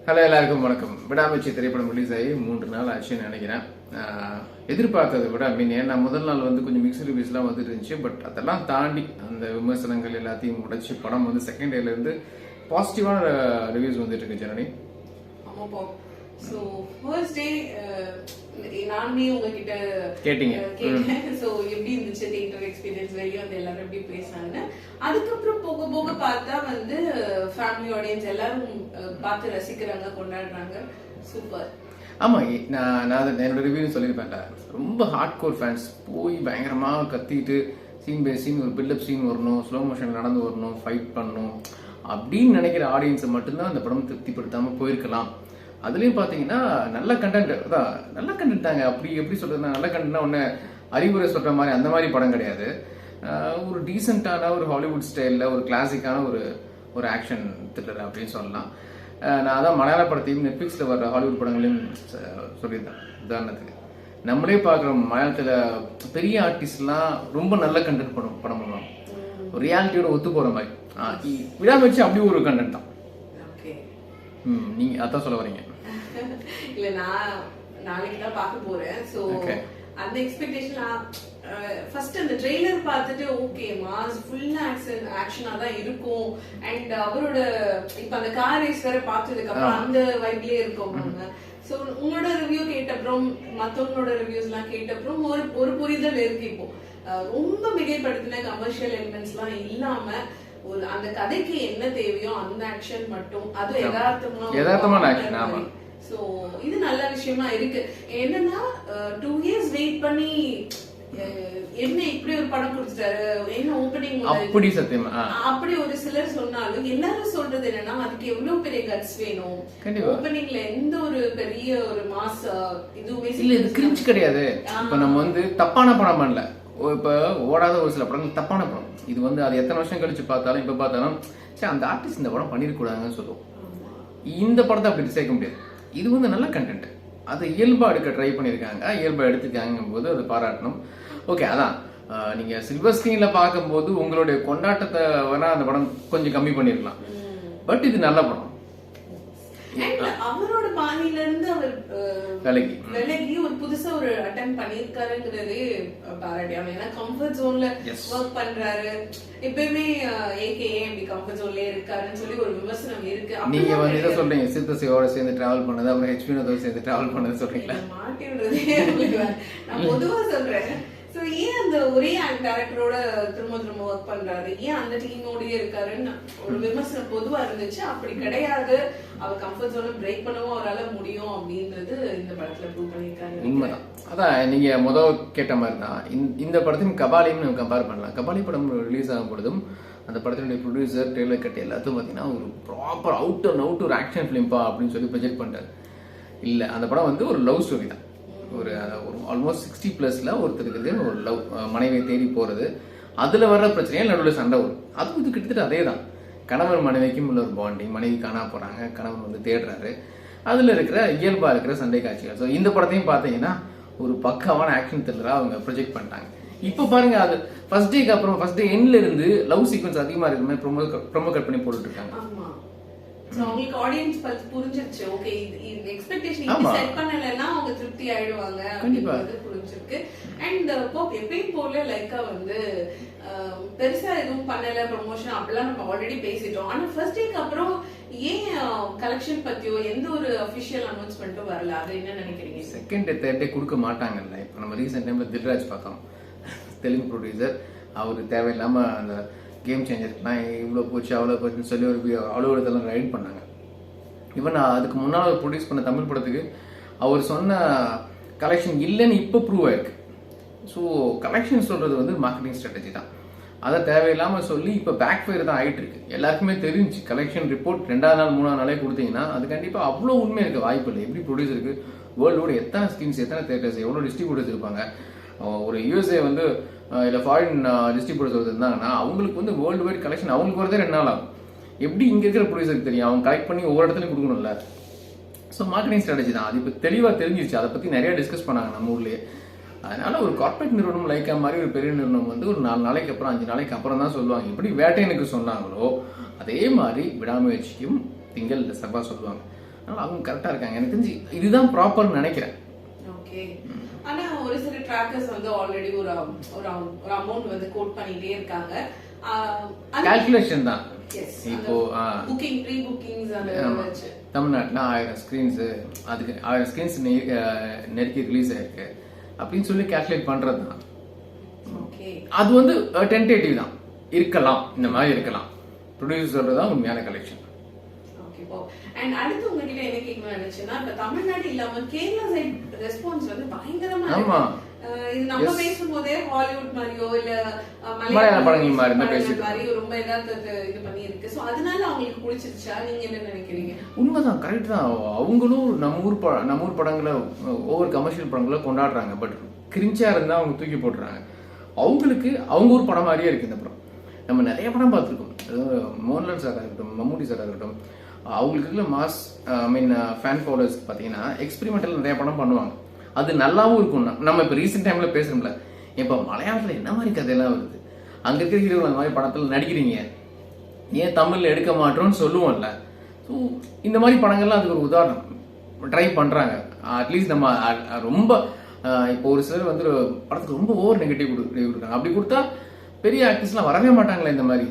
Hello, எல்லாருக்கும் வணக்கம். விடாமுயற்சி திரைப்படம் ரிலீஸ் ஆகி 3 நாள் ஆச்சுன்னு நினைக்கிறேன். எதிர்பார்த்ததை விட ஏன்னா முதல் நாள் கொஞ்சம் மிக்ஸ்டு ரிவ்யூஸ்லாம் வந்துட்டு இருந்துச்சு. பட் அதெல்லாம் தாண்டி அந்த விமர்சனங்கள் எல்லாத்தையும் உடைச்சு படம் செகண்ட் டேல இருந்து பாசிட்டிவான ரிவ்யூஸ் வந்துட்டு இருக்கு. ஜனனி, சோ ஃபர்ஸ்ட் டே நானே உங்ககிட்ட கேட்டேன். சோ எப்படி இருந்துச்சு தியேட்டர் எக்ஸ்பீரியன்ஸ், வெளியே வந்து எல்லாரும் எப்படி பேசுறாங்கன்னு. அதுக்கப்புறம் போக போக பார்த்தா ஃபேமிலி ஆடியன்ஸ் எல்லாரும் பார்த்து ரசிக்கிறாங்க, கொண்டாடுறாங்க. சூப்பர். ஆமா, நான் என்னோட ரிவ்யூ சொல்லியிருப்பேன்ல, ரொம்ப ஹார்ட் கோர் ஃபேன்ஸ் போய் பயங்கரமா கத்திட்டு சீன் பை சீன் ஒரு பில்டப் சீன் வரணும், ஸ்லோ மோஷன் நடந்து வரணும், ஃபைட் பண்ணணும் அப்படின்னு நினைக்கிற ஆடியன்ஸை மட்டும்தான் அந்த படம் திருப்திப்படுத்தாம போயிருக்கலாம். அதுலயும் பாத்தீங்கன்னா நல்ல கண்டென்ட் தான், நல்ல கண்டென்ட் தாங்க. அப்படி எப்படி சொல்றதுன்னா, நல்ல கண்டென்ட்னா ஒன்னு அறிவுரை சொல்ற மாதிரி அந்த மாதிரி படம் கிடையாது. ஒரு டீசென்டான ஒரு ஹாலிவுட் ஸ்டைல்ல ஒரு கிளாசிக்கான ஒரு ஆக்ஷன் த்ரில்லர் அப்படின்னு சொல்லலாம். நான் அதான் மலையாள படத்தையும் நெட்ஃபிளிக்ஸ்ல வர்ற ஹாலிவுட் படங்களையும் சொல்லியிருந்தேன். உதாரணத்துக்கு நம்மளே பார்க்குறோம், மலையாளத்துல பெரிய ஆர்டிஸ்ட்லாம் ரொம்ப நல்ல கண்டென்ட் படம் பண்ணுவாங்க, ஒரு ரியாலிட்டியோட ஒத்து போற மாதிரி. விடாமுயற்சி அப்படி ஒரு கண்டென்ட் தான். நீங்க அதான் சொல்ல வரீங்க? இல்ல, நான் நாளைக்கு தான் பார்க்க போறேன். சோ அந்த எக்ஸ்பெக்டேஷன் ஃபர்ஸ்ட் அந்த ட்ரெய்லர் பார்த்துட்டு ஓகே மாஸ் ஃபுல் ஆக்ஷனா தான் இருக்கும். அண்ட் அவரோட இப்ப அந்த கார் ரேஸ் வேற பார்த்ததுக்கு அப்புறம் அந்த வைப்லயே இருக்கும். சோ உங்களோட ரிவ்யூ கேட்டப்புறம் மத்தவங்களோட ரிவ்யூஸ் எல்லாம் கேட்டப்புறம் ஒரு புரிதல் இருக்கு. இப்போ ரொம்ப மிகைப்படுத்தின கமர்ஷியல் எலிமெண்ட்ஸ் எல்லாம் இல்லாம அந்த கதைக்கு என்ன தேவையோ அந்த ஆக்ஷன் மட்டும், அது யதார்த்தமான ஆக்ஷன். ஆமா, சோ இது நல்ல விஷயமா இருக்கு. என்னன்னா 2 years வெயிட் பண்ணி என்ன இப்படி ஒரு படம் கொடுத்துட்டாரு, என்ன ஓபனிங் அப்படி சத்தியமா அப்படி ஒரு சிலர் சொன்னாலும் எல்லாரும் சொல்றது என்னன்னா அதுக்கு எவ்வளவு பெரிய கட்ஸ் வேணும். ஓபனிங்ல எந்த ஒரு பெரிய ஒரு மாஸ் இதுவுமே இல்ல, இது கிரிஞ்ச் கிடையாது. இப்ப நம்ம தப்பான படம் பண்ணல. இப்ப ஓடாத ஒரு சில படங்கள் தப்பான படம். இது அது எத்தனை வருஷம் கழிச்சு பார்த்தாலும் இப்ப பார்த்தாலும் சரி அந்த ஆர்டிஸ்ட் இந்த படம் பண்ணிருக்கூடாதுன்னு சொல்லுவோம். இந்த படத்தை அப்படி சேர்க்க முடியாது. இது நல்ல கண்டென்ட், அதை இயல்பா எடுக்க ட்ரை பண்ணிருக்காங்க, இயல்பா எடுத்துக்காங்க போது அதை பாராட்டணும். ஓகே, அதான் நீங்க சில்வர் ஸ்கிரீன்ல பார்க்கும்போது உங்களுடைய கொண்டாட்டத்தை வேணா அந்த படம் கொஞ்சம் கம்மி பண்ணிருக்கலாம். பட் இது நல்ல படம். அவரோட பாணியில இருந்து அவர் விலகி ஒரு புதுசா ஒரு அட்டெம்ப்ட் பண்ணிருக்காருங்கிறதே பாராட்டியாம. ஏன்னா கம்ஃபர்ட் ஜோன்ல ஒர்க் பண்றாரு. எப்பயுமே ஏகேஏ இப்படி கம்ஃபர்ட் ஜோன்ல இருக்காருன்னு சொல்லி ஒரு விமர்சனம் இருக்கு. நீங்க இதை சொல்றீங்க, சித்தசியோட சேர்ந்து டிராவல் பண்ணது, அப்புறம் ஹெச்பி வினோதோட சேர்ந்து டிராவல் பண்ணது சொல்றீங்களா? மாட்டின்றதே நான் பொதுவா சொல்றேன். சோ ஏன் அந்த ஒரே டைரக்டரோட திரும்ப ஒர்க் பண்றாரு, ஏன் அந்த டீமோடயே இருக்காருன்னு ஒரு விமர்சனம் பொதுவா இருந்துச்சு. அப்படி கிடையாது, அவர் கம்ஃபர்ட் ஜோனை பிரேக் பண்ணவும் அவரால் முடியும் அப்படின்றது இந்த படத்துல ப்ரூவ் பண்ணிருக்காரு. உண்மைதான். அதான் நீங்க முதல் கேட்ட மாதிரி தான் இந்த படத்தையும் கபாலியும் நம்ம கம்பேர் பண்ணலாம். கபாலி படம் ரிலீஸ் ஆகும் பொழுதும் அந்த படத்தினுடைய ப்ரொடியூசர், ட்ரெய்லர் கட்டி எல்லாத்தையும் பார்த்தீங்கன்னா ஒரு ப்ராப்பர் அவுட் ஒரு ஆக்ஷன் ஃபிலிம்பா அப்படின்னு சொல்லி ப்ரொஜெக்ட் பண்றாரு. இல்ல, அந்த படம் ஒரு லவ் ஸ்டோரி தான். ஒரு ஆல்மோஸ்ட் 60+ ஒருத்தருக்கு ஒரு லவ், மனைவியை தேடி போறது, அதுல வர்ற பிரச்சனையா நடுவில் சண்டை வரும். அது கிட்டத்தட்ட அதே தான். கணவன் மனைவிக்கும் உள்ள ஒரு பாண்டிங், மனைவி காணா போறாங்க, கணவன் தேடுறாரு, அதுல இருக்கிற இயல்பா இருக்கிற சண்டை காட்சிகள். ஸோ இந்த படத்தையும் பார்த்தீங்கன்னா ஒரு பக்காவான ஆக்ஷன் த்ரில்லரா அவங்க ப்ரொஜெக்ட் பண்ணிட்டாங்க. இப்போ பாருங்க, அது ஃபர்ஸ்ட் டேக்கு அப்புறம் ஃபர்ஸ்ட் டே எண்ட்ல இருந்து லவ் சீக்வன்ஸ் அதிகமா இருக்கிற மாதிரி ப்ரோமோ கட் பண்ணி போட்டுட்டு இருக்காங்க. உங்களுக்கு ஆடியன்ஸ் புரிஞ்சிருச்சு. ஓகே, இந்த எக்ஸ்பெக்டேஷன் இப்படி செட் பண்ணலன்னா அவங்க திருப்தி ஆயிடுவாங்க அப்படிங்கிறது புரிஞ்சிருக்கு. அண்ட் எப்பயும் போல லைக்கா பெருசா எதுவும் பண்ணல, ப்ரொமோஷன் அப்படிலாம் நம்ம ஆல்ரெடி பேசிட்டோம். ஆனா ஃபர்ஸ்ட் டேக்கு அப்புறம் ஏன் கலெக்ஷன் பத்தியோ எந்த ஒரு அபிஷியல் அனௌன்ஸ்மெண்ட்டும் வரல? அது என்ன நினைக்கிறீங்க? செகண்ட் டே தேர்ட் டே கொடுக்க மாட்டாங்கல்ல. இப்போ நம்ம ரீசெண்ட் டைம்ல தில்ராஜ் பார்த்தோம், தெலுங்கு ப்ரொடியூசர். அவரு தேவையில்லாம அந்த கேம் சேஞ்சர்லாம் இவ்வளோ போச்சு அவ்வளோ போச்சுன்னு சொல்லி அவ்வளோ இடத்துல ரைட் பண்ணாங்க. ஈவன் அதுக்கு முன்னால் அவர் ப்ரொடியூஸ் பண்ண தமிழ் படத்துக்கு அவர் சொன்ன கலெக்ஷன் இல்லைன்னு இப்போ ப்ரூவ் ஆயிருக்கு. ஸோ கலெக்ஷன் சொல்றது மார்க்கெட்டிங் ஸ்ட்ராட்டஜி தான். அதை தேவையில்லாமல் சொல்லி இப்போ பேக் ஃபயர் தான் ஆயிட்டு இருக்கு. எல்லாருக்குமே தெரிஞ்சு கலெக்ஷன் ரிப்போர்ட் 2வது நாள் 3வது நாளே கொடுத்தீங்கன்னா அது கண்டிப்பாக அவ்வளோ உண்மை இருக்க வாய்ப்பு இல்லை. எப்படி ப்ரொடியூசருக்கு வேர்ல்டோட எத்தனை ஸ்கிரீன்ஸ், எத்தனை தேட்டர்ஸ், எவ்வளோ டிஸ்ட்ரிபியூட்டர்ஸ் இருப்பாங்க. ஒரு யூஎஸ்ஏ இல்லை ஃபாரின் டிஸ்ட்ரிபியூட்டர்ஸ் இருந்தாங்கன்னா அவங்களுக்கு வேர்ல்டு வைட் கலெக்ஷன் அவங்களுக்கு வரதே 2 நாள் ஆகும். எப்படி இங்கே இருக்கிற ப்ரொடியூசருக்கு தெரியும்? அவங்க கலெக்ட் பண்ணி ஒவ்வொரு இடத்துலையும் கொடுக்கணும்ல. ஸோ மார்க்கெட்டிங் ஸ்ட்ராட்டஜி தான். அது இப்போ தெளிவாக தெரிஞ்சிருச்சு. அதை பற்றி நிறைய டிஸ்கஸ் பண்ணாங்க நம்ம ஊர்லேயே. அதனால ஒரு கார்பரேட் நிறுவனம் லைக்கா மாதிரி ஒரு பெரிய நிறுவனம் ஒரு 4 நாளைக்கு அப்புறம் 5 நாளைக்கு அப்புறம் தான் சொல்லுவாங்க. எப்படி வேட்டையனுக்கு சொன்னாங்களோ அதே மாதிரி விடாமுயற்சிக்கும் திங்கள் செவ்வாய் சொல்லுவாங்க. அதனால அவங்க கரெக்டாக இருக்காங்க. எனக்கு தெரிஞ்சு இதுதான் ப்ராப்பர்னு நினைக்கிறேன். ஓகே. ஆனா ஒரு சில ட்ராக்கர்ஸ் வந்து ஆல்ரெடி ஒரு அமௌண்ட் வந்து கோட் பண்ணிட்டே இருக்காங்க. கால்குலேஷன் தான். இப்போ புக்கிங் ப்ரீ புக்கிங்ஸ் அந்த வச்சு தமிழ்நாட்டில் 1000 ஸ்க்ரீன்ஸு, அதுக்கு 1000 ஸ்க்ரீன்ஸ் நெருக்கி ரிலீஸ் ஆயிருக்கு அப்படின்னு சொல்லி கால்குலேட் பண்ணுறது தான். அது வந்து டென்டேட்டிவ் தான், இருக்கலாம், இந்த மாதிரி இருக்கலாம். ப்ரொடியூசர் சொல்றது தான் உண்மையான கலெக்ஷன். அண்ட் அடுத்து உங்ககிட்ட என்ன கேட்கணும்னு நினைச்சேன்னா, இப்ப தமிழ்நாடு இல்லாம கேரளா சைட் ரெஸ்பான்ஸ் வந்து பயங்கரமா இருக்கு. இது நம்ம பேசும்போதே ஹாலிவுட் மாதிரியோ இல்ல மலையாள படங்கள் மாதிரி ரொம்ப ஏதாவது இது பண்ணி இருக்கு. சோ அதனால அவங்களுக்கு பிடிச்சிருச்சா, நீங்க என்ன நினைக்கிறீங்க? உண்மைதான், கரெக்ட் தான். அவங்களும் நம்ம ஊர் படங்களை ஒவ்வொரு கமர்ஷியல் படங்களை கொண்டாடுறாங்க. பட் கிரிஞ்சா இருந்தா அவங்க தூக்கி போட்டுறாங்க. அவங்களுக்கு அவங்க ஊர் படம் மாதிரியே இருக்கு இந்த படம். நம்ம நிறைய படம் பார்த்துருக்கோம். அதாவது மோகன்லால் சாராக இருக்கட்டும், மம்முட்டி சாராக இருக்கட்டும், அவங்களுக்கு மாஸ் ஃபேன் ஃபாலோவர்ஸ் பார்த்தீங்கன்னா எக்ஸ்பெரிமெண்டல் நிறைய படம் பண்ணுவாங்க. அது நல்லாவும் இருக்கும். நம்ம இப்போ ரீசெண்ட் டைம்ல பேசுறோம்ல, இப்போ மலையாளத்தில் என்ன மாதிரி கதையெல்லாம் வருது, அங்கே இருக்கிற ஹீரோகள் அந்த மாதிரி படத்தில் நடிக்கிறீங்க, ஏன் தமிழில் எடுக்க மாட்டோம்னு சொல்லுவோம்ல. ஸோ இந்த மாதிரி படங்கள்லாம் அதுக்கு ஒரு உதாரணம். ட்ரை பண்ணுறாங்க. அட்லீஸ்ட் நம்ம ரொம்ப இப்போ ஒரு சிலர் வந்து படத்துக்கு ரொம்ப ஓவர் நெகட்டிவ் கொடுக்குறாங்க. அப்படி கொடுத்தா பெரிய ஆக்டர்ஸ்லாம் வரவே மாட்டாங்களே இந்த மாதிரி.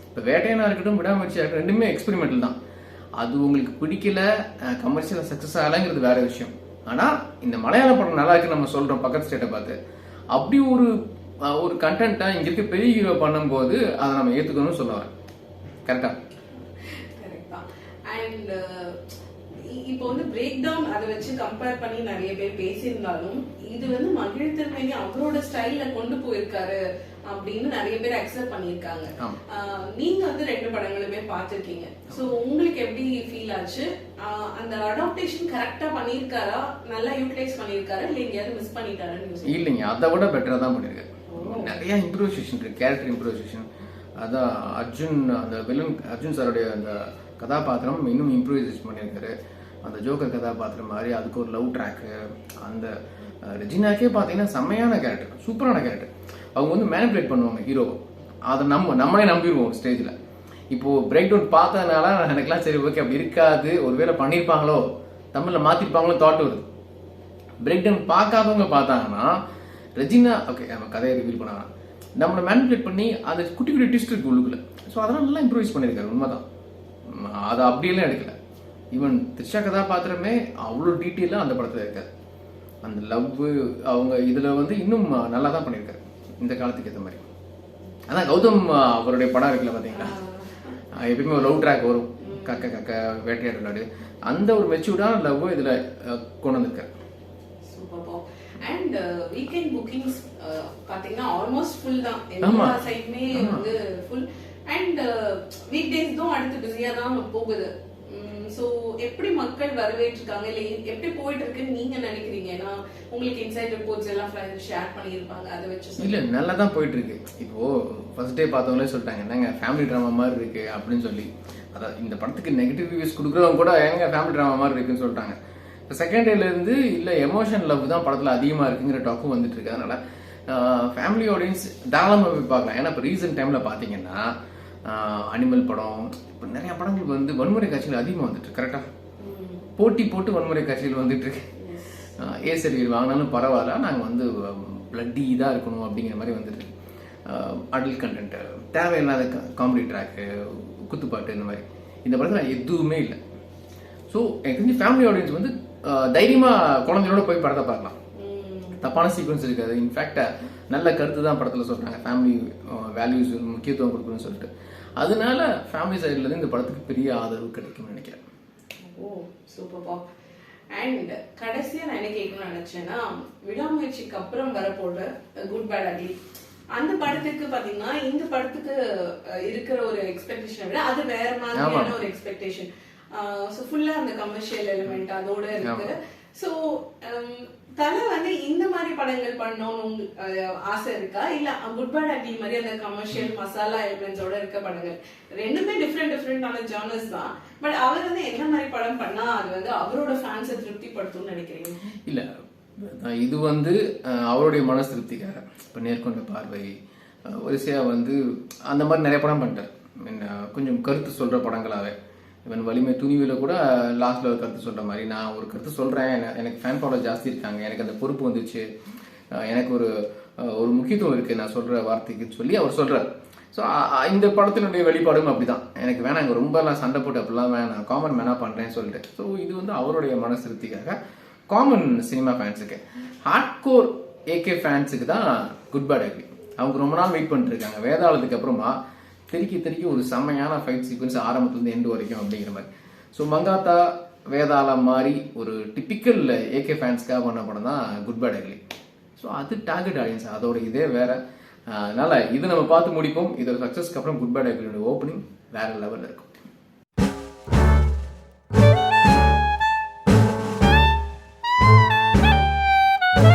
இப்போ வேட்டையனா இருக்கட்டும், விடாமுயற்சியாக இருக்கட்டும், ரெண்டுமே எக்ஸ்பெரிமெண்டல் தான். அது உங்களுக்கு பிடிக்கல, கமர்ஷியல் சக்ஸஸ் ஆகலைங்கிறது வேற விஷயம். ஆனால் இந்த மலையாள படம் நல்லா இருக்குன்னு நம்ம சொல்கிறோம் பக்கத்து ஸ்டேட்டை பார்த்து. அப்படி ஒரு கண்டென்ட்டாக இங்கே இருக்க பெரிய ஹீரோ பண்ணும்போது அதை நம்ம ஏற்றுக்கணும்னு சொல்லுவேன். கரெக்டா? அண்ட் இப்போ வந்து பிரேக் டவுன் அதை வச்சு கம்பேர் பண்ணி நிறைய பேர் பேசியிருந்தாலும், இது வந்து மகிழ்த்தன்மை அவரோட ஸ்டைல்ல கொண்டு போயிருக்காரு அப்படின்னு நிறைய பேர் அக்செப்ட் பண்ணியிருக்காங்க. நீங்க வந்து 2 படங்களுமே பார்த்திருக்கீங்க. சோ உங்களுக்கு எப்படி ஃபீல் ஆச்சு? அந்த அடாப்டேஷன் கரெக்டா பண்ணியிருக்காரா, நல்லா யூட்டிலைஸ் பண்ணியிருக்காரா, இல்ல எங்கேயாவது மிஸ் பண்ணிட்டாரான்னு? இல்லைங்க, அதை விட பெட்டரா தான் பண்ணியிருக்காரு. நிறைய இம்ப்ரோவைசேஷன் இருக்கு, கேரக்டர் இம்ப்ரோவைசேஷன். அதான் அந்த வில்லன் அர்ஜுன் சாருடைய அந்த கதாபாத்திரம் இன்னும் இம்ப்ரோவைசேஷன் பண்ணியிருக்காரு. அந்த ஜோக்கர் கதாபாத்திரம் மாதிரி அதுக்கு ஒரு லவ் ட்ராக்கு. அந்த ரெஜினாக்கே பார்த்தீங்கன்னா செம்மையான கேரக்டர், சூப்பரான கேரக்டர். அவங்க வந்து மேனிபுலேட் பண்ணுவாங்க ஹீரோவை. அதை நம்மளே நம்பிடுவோம் ஸ்டேஜில். இப்போது பிரேக் டவுன் பார்த்ததுனால எனக்குலாம் சரி ஓகே அப்படி இருக்காது, ஒருவேளை பண்ணியிருப்பாங்களோ, தமிழில் மாற்றிருப்பாங்களோ தாட் வருது. பிரேக் டவுன் பார்க்காதவங்க பார்த்தாங்கன்னா ரெஜினா ஓகே நம்ம கதையை ரிவீல் பண்ணாங்க, நம்மளை மேனிபுலேட் பண்ணி அந்த குட்டி குட்டி ட்விஸ்ட் இருக்கு உள்ளுக்குள்ள. ஸோ அதெல்லாம் நல்லா இம்ப்ரூவைஸ் பண்ணியிருக்காரு. உண்மைதான், அதை அப்படியெல்லாம் எடுக்கல. ஈவன் த்ரிஷா கதாபாத்திரமே அவ்வளோ டீட்டெயிலாக அந்த படத்தில் இருக்காது. அந்த லவ் அவங்க இதில் வந்து இன்னும் நல்லா தான் பண்ணியிருக்காரு இந்த காலத்துக்கு ஏற்ற மாதிரி. அதான் கௌதம் அவருடைய படம் இருக்குல்ல பார்த்தீங்களா, எப்பயுமே ஒரு லவ் ட்ராக் வரும், கக்க கக்க வேட்டையாடு விளையாடு, அந்த ஒரு மெச்சூர்டான லவ் இதில் கொண்டு வந்திருக்காரு. அண்ட் வீக்கெண்ட் புக்கிங்ஸ் பாத்தீங்கன்னா ஆல்மோஸ்ட் ஃபுல் தான், எல்லா சைடுமே வந்து ஃபுல். அண்ட் வீக் டேஸ் தான் அடுத்து பிஸியா தான் போகுது. சோ எப்படி மக்கள் வரவேற்றிருக்காங்க, இல்ல எப்படி போயிட்டு இருக்குன்னு நீங்க நினைக்கிறீங்க? ஏன்னா உங்களுக்கு இன்சைட் ரிப்போர்ட்ஸ் எல்லாம் ஷேர் பண்ணியிருப்பாங்க, அதை வச்சு. இல்ல நல்லா தான் போயிட்டு இருக்கு. இப்போ ஃபர்ஸ்ட் டே பார்த்தவங்களே சொல்லிட்டாங்க என்னங்க ஃபேமிலி ட்ராமா மாதிரி இருக்கு அப்படின்னு சொல்லி. அதான் இந்த படத்துக்கு நெகட்டிவ் ரிவ்யூஸ் கொடுக்குறவங்க கூட எங்க ஃபேமிலி ட்ராமா மாதிரி இருக்குன்னு சொல்லிட்டாங்க. இப்போ செகண்ட் டேல இருந்து இல்ல எமோஷன் லவ் தான் படத்துல அதிகமா இருக்குங்கிற டாக்கும் வந்துட்டு இருக்கு. அதனால ஃபேமிலி ஆடியன்ஸ் தாராளமாக போய் பார்க்கலாம். ஏன்னா இப்போ ரீசெண்ட் டைம்ல பாத்தீங்கன்னா அனிமல் படம், இப்போ நிறைய படங்களுக்கு வந்து வன்முறை காட்சிகள் அதிகமாக வந்துட்டு இருக்கு. கரெக்டா போட்டி போட்டு வன்முறை காட்சிகள் வந்துட்டு இருக்கு. ஏ சர்டிஃபிகேட் வாங்கினாலும் பரவாயில்ல, நாங்கள் வந்து பிளட்டி இதாக இருக்கணும் அப்படிங்கிற மாதிரி வந்துட்டு அடல்ட் கண்டென்ட், தேவையில்லாத காமெடி ட்ராக்கு, குத்துப்பாட்டு, இந்த மாதிரி இந்த படத்தில் எதுவுமே இல்லை. ஸோ எனக்கு தெரிஞ்சு ஃபேமிலி ஆடியன்ஸ் வந்து தைரியமாக குழந்தையோட போய் படத்தை பார்க்கலாம். தப்பான சீக்வன்ஸ் இருக்காது. இன்ஃபேக்ட் நல்ல கருத்து தான் படத்தில் சொல்கிறாங்க, ஃபேமிலி வேல்யூஸ் முக்கியத்துவம் கொடுக்கணும்னு சொல்லிட்டு. அதனால ஃபேமிலி சைட்லேருந்து இந்த படத்துக்கு பெரிய ஆதரவு கிடைக்கும்னு நினைக்கிறேன். ஓ சூப்பர்ப்பா. அண்ட் கடைசியா நான் என்ன கேட்கணும்னு நினைச்சேன்னா, விடாமுயற்சிக்கு அப்புறம் வரப்போற குட் பேட் அக்லி அந்த படத்துக்கு பாத்தீங்கன்னா இந்த படத்துக்கு இருக்கிற ஒரு எக்ஸ்பெக்டேஷனை விட அது வேற மாதிரியான ஒரு எக்ஸ்பெக்டேஷன். ஃபுல்லா அந்த கமர்ஷியல் எலிமெண்ட் அதோட இருக்கு. ஸோ தலை வந்து இந்த மாதிரி படங்கள் பண்ணணும்னு ஆசை இருக்கா, இல்ல குட் பேட் அக்லி மாதிரி அந்த கமர்ஷியல் மசாலா எலிமெண்ட்ஸோட இருக்க படங்கள் ரெண்டுமே டிஃப்ரெண்டான ஜானர்ஸ் தான், பட் அவர் வந்து என்ன மாதிரி படம் பண்ணா அது வந்து அவரோட ஃபேன்ஸை திருப்திப்படுத்தும்னு நினைக்கிறீங்க? இல்ல இது வந்து அவருடைய மனசு திருப்திக்காக. இப்போ நேர்கொண்ட பார்வை, வரிசையா வந்து அந்த மாதிரி நிறைய படம் பண்ணிட்டார். கொஞ்சம் கருத்து சொல்ற படங்களாவே இவன் வலிமை துணிவில் கூட லாஸ்ட்ல ஒரு கருத்து சொல்ற மாதிரி நான் ஒரு கருத்து சொல்றேன், எனக்கு ஃபேன் ஃபாலோவர் ஜாஸ்தி இருக்காங்க, எனக்கு அந்த பொறுப்பு வந்துச்சு, எனக்கு ஒரு முக்கியத்துவம் இருக்கு நான் சொல்ற வார்த்தைக்கு சொல்லி அவர் சொல்றாரு. ஸோ இந்த படத்தினுடைய வெளிப்பாடும் அப்படிதான். எனக்கு வேணாங்க ரொம்பலாம் சண்டை போட்டு அப்படிலாம் வேணாம், காமன் மேனா பண்றேன்னு சொல்லிட்டு. ஸோ இது வந்து அவருடைய மனசிருப்திக்காக காமன் சினிமா ஃபேன்ஸுக்கு. ஹார்ட்கோர் ஏகே ஃபேன்ஸுக்கு தான் குட் பேட் அக்லி. அவங்க ரொம்ப நாள் வெயிட் பண்ணிட்டு இருக்காங்க. வேதாளத்துக்கு அப்புறமா தெறிக்கி ஒரு செம்மையான ஃபைட் சீக்வன்ஸ் ஆரம்பத்துலேருந்து எண்டு வரைக்கும் அப்படிங்கிற மாதிரி. ஸோ மங்காத்தா வேதாளம் மாதிரி ஒரு டிப்பிக்கல் ஏகே ஃபேன்ஸ்க்காக பண்ண படம் தான் குட் பேட் அக்லி. ஸோ அது டார்கெட் ஆடியன்ஸ், அதோட இதே வேற. அதனால இது நம்ம பார்த்து முடிப்போம். இதோட சக்ஸஸ்க்கு அப்புறம் குட் பேட் அக்லியோட ஓப்பனிங் வேற லெவலில் இருக்கும்.